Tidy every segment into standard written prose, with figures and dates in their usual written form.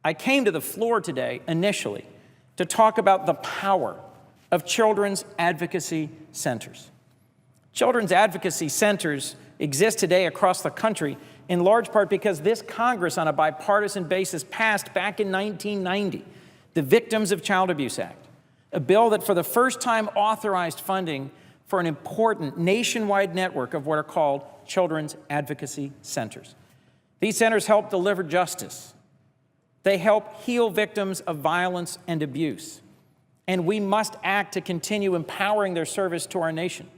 I came to the floor today initially to talk about the power of children's advocacy centers. Children's advocacy centers exist today across the country in large part because this Congress, on a bipartisan basis, passed back in 1990 the Victims of Child Abuse Act, a bill that for the first time authorized funding for an important nationwide network of what are called children's advocacy centers. These centers help deliver justice. They help heal victims of violence and abuse. And we must act to continue empowering their service to our nation.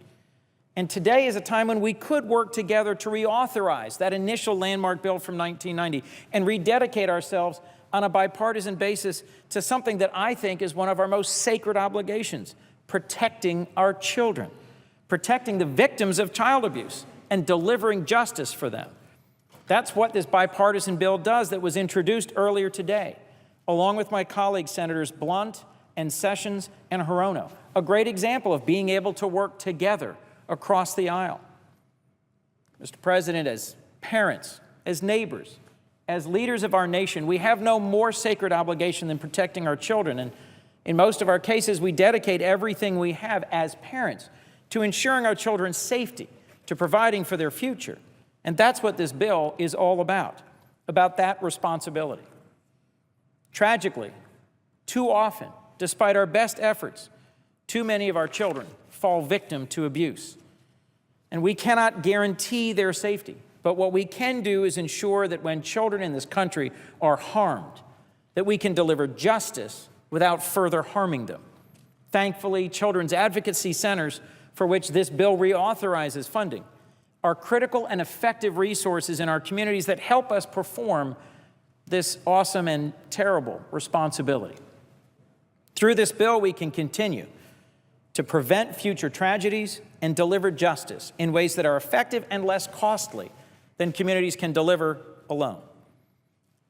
And today is a time when we could work together to reauthorize that initial landmark bill from 1990 and rededicate ourselves on a bipartisan basis to something that I think is one of our most sacred obligations: protecting our children, protecting the victims of child abuse, and delivering justice for them. That's what this bipartisan bill does that was introduced earlier today, along with my colleagues, Senators Blunt and Sessions and Hirono, a great example of being able to work together across the aisle. Mr. President, as parents, as neighbors, as leaders of our nation, we have no more sacred obligation than protecting our children. And in most of our cases, we dedicate everything we have as parents to ensuring our children's safety, to providing for their future. And that's what this bill is all about that responsibility. Tragically, too often, despite our best efforts, too many of our children fall victim to abuse. And we cannot guarantee their safety. But what we can do is ensure that when children in this country are harmed, that we can deliver justice without further harming them. Thankfully, children's advocacy centers, for which this bill reauthorizes funding, are critical and effective resources in our communities that help us perform this awesome and terrible responsibility. Through this bill, we can continue to prevent future tragedies and deliver justice in ways that are effective and less costly than communities can deliver alone.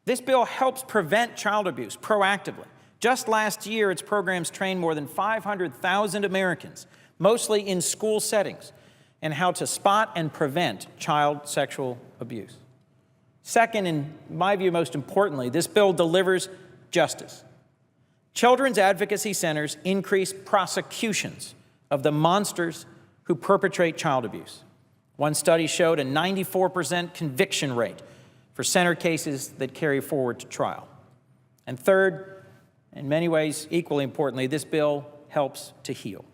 This bill helps prevent child abuse proactively. Just last year, its programs trained more than 500,000 Americans, mostly in school settings, in how to spot and prevent child sexual abuse. Second, in my view, most importantly, this bill delivers justice. Children's advocacy centers increase prosecutions of the monsters who perpetrate child abuse. One study showed a 94% conviction rate for center cases that carry forward to trial. And third, in many ways equally importantly, this bill helps to heal.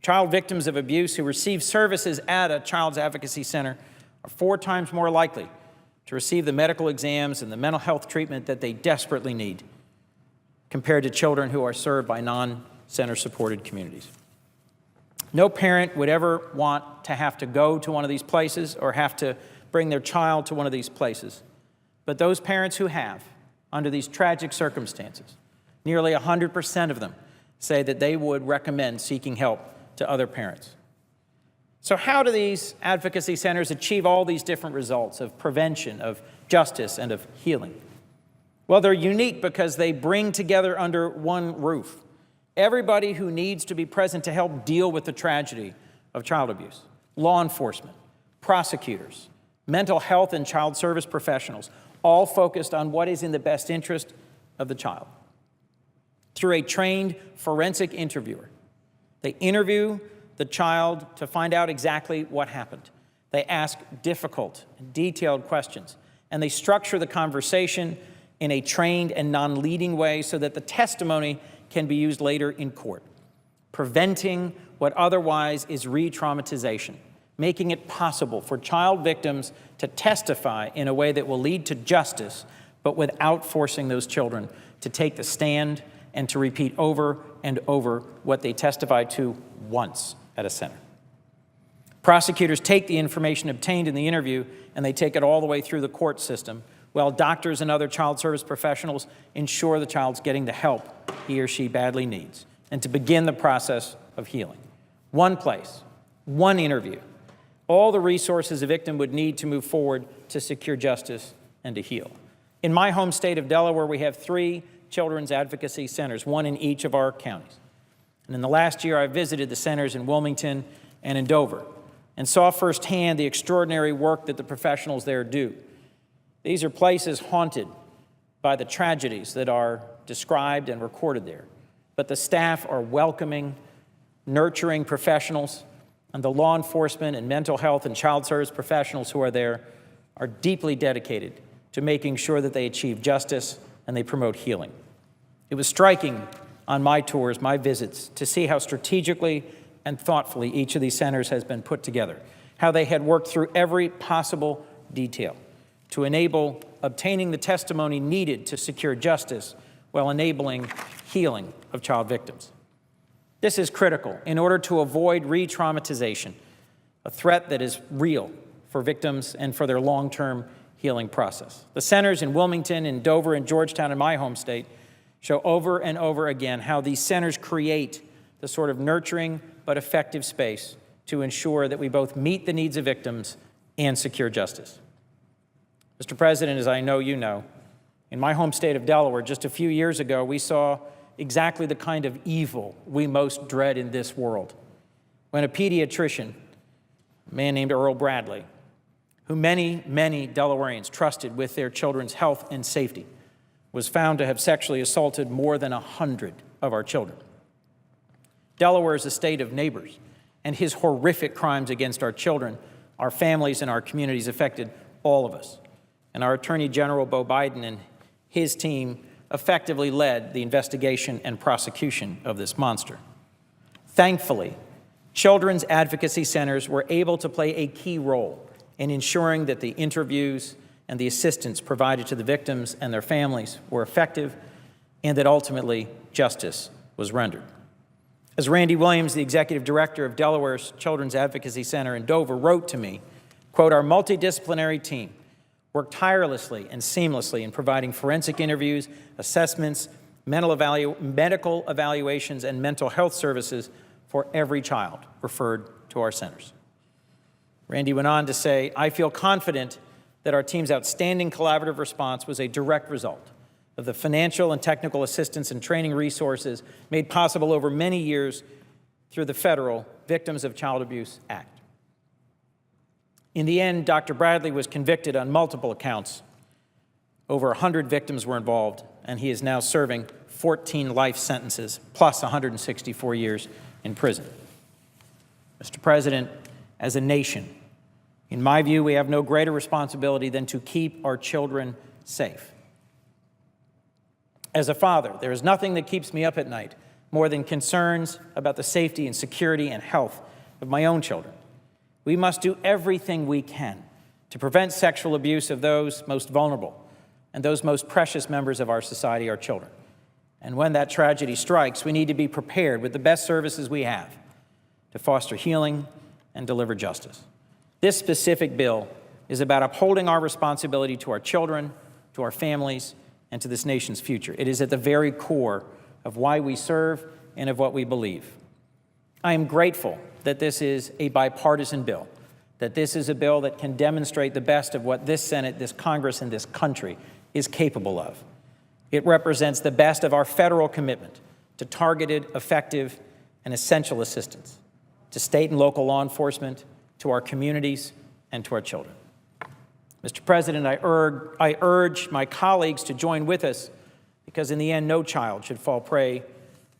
Child victims of abuse who receive services at a child's advocacy center are 4 times more likely to receive the medical exams and the mental health treatment that they desperately need compared to children who are served by non-center supported communities. No parent would ever want to have to go to one of these places or have to bring their child to one of these places. But those parents who have, under these tragic circumstances, nearly 100% of them say that they would recommend seeking help to other parents. So how do these advocacy centers achieve all these different results of prevention, of justice, and of healing? Well, they're unique because they bring together under one roof everybody who needs to be present to help deal with the tragedy of child abuse: law enforcement, prosecutors, mental health and child service professionals, all focused on what is in the best interest of the child. Through a trained forensic interviewer, they interview the child to find out exactly what happened. They ask difficult and detailed questions, and they structure the conversation in a trained and non-leading way so that the testimony can be used later in court, preventing what otherwise is re-traumatization, making it possible for child victims to testify in a way that will lead to justice, but without forcing those children to take the stand and to repeat over and over what they testified to once at a center. Prosecutors take the information obtained in the interview and they take it all the way through the court system, while doctors and other child service professionals ensure the child's getting the help he or she badly needs, and to begin the process of healing. One place, one interview, all the resources a victim would need to move forward to secure justice and to heal. In my home state of Delaware, we have 3 children's advocacy centers, 1 in each of our counties. And in the last year, I visited the centers in Wilmington and in Dover and saw firsthand the extraordinary work that the professionals there do. These are places haunted by the tragedies that are described and recorded there, but the staff are welcoming, nurturing professionals, and the law enforcement and mental health and child service professionals who are there are deeply dedicated to making sure that they achieve justice and they promote healing. It was striking on my tours, my visits, to see how strategically and thoughtfully each of these centers has been put together, how they had worked through every possible detail to enable obtaining the testimony needed to secure justice while enabling healing of child victims. This is critical in order to avoid re-traumatization, a threat that is real for victims and for their long-term healing process. The centers in Wilmington, in Dover, and Georgetown, in my home state, show over and over again how these centers create the sort of nurturing but effective space to ensure that we both meet the needs of victims and secure justice. Mr. President, as I know you know, in my home state of Delaware, just a few years ago, we saw exactly the kind of evil we most dread in this world, when a pediatrician, a man named Earl Bradley, who many Delawareans trusted with their children's health and safety, was found to have sexually assaulted more than 100 of our children. Delaware is a state of neighbors, and his horrific crimes against our children, our families, and our communities affected all of us. And our Attorney General, Beau Biden, and his team effectively led the investigation and prosecution of this monster. Thankfully, children's advocacy centers were able to play a key role in ensuring that the interviews and the assistance provided to the victims and their families were effective, and that ultimately justice was rendered. As Randy Williams, the executive director of Delaware's Children's Advocacy Center in Dover, wrote to me, quote, "Our multidisciplinary team worked tirelessly and seamlessly in providing forensic interviews, assessments, medical evaluations, and mental health services for every child referred to our centers." Randy went on to say, "I feel confident that our team's outstanding collaborative response was a direct result of the financial and technical assistance and training resources made possible over many years through the federal Victims of Child Abuse Act." In the end, Dr. Bradley was convicted on multiple counts. Over 100 victims were involved, and he is now serving 14 life sentences, plus 164 years in prison. Mr. President, as a nation, in my view, we have no greater responsibility than to keep our children safe. As a father, there is nothing that keeps me up at night more than concerns about the safety and security and health of my own children. We must do everything we can to prevent sexual abuse of those most vulnerable and those most precious members of our society, our children. And when that tragedy strikes, we need to be prepared with the best services we have to foster healing and deliver justice. This specific bill is about upholding our responsibility to our children, to our families, and to this nation's future. It is at the very core of why we serve and of what we believe. I am grateful that this is a bipartisan bill, that this is a bill that can demonstrate the best of what this Senate, this Congress, and this country is capable of. It represents the best of our federal commitment to targeted, effective, and essential assistance to state and local law enforcement, to our communities, and to our children. Mr. President, I urge my colleagues to join with us, because in the end, no child should fall prey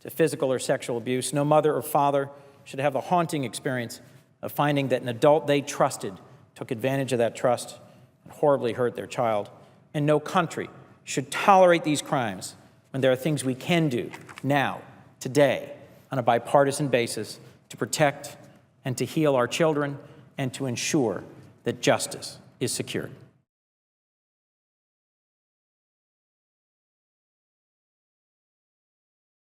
to physical or sexual abuse. No mother or father should have the haunting experience of finding that an adult they trusted took advantage of that trust and horribly hurt their child. And no country should tolerate these crimes when there are things we can do now, today, on a bipartisan basis to protect and to heal our children and to ensure that justice is secured.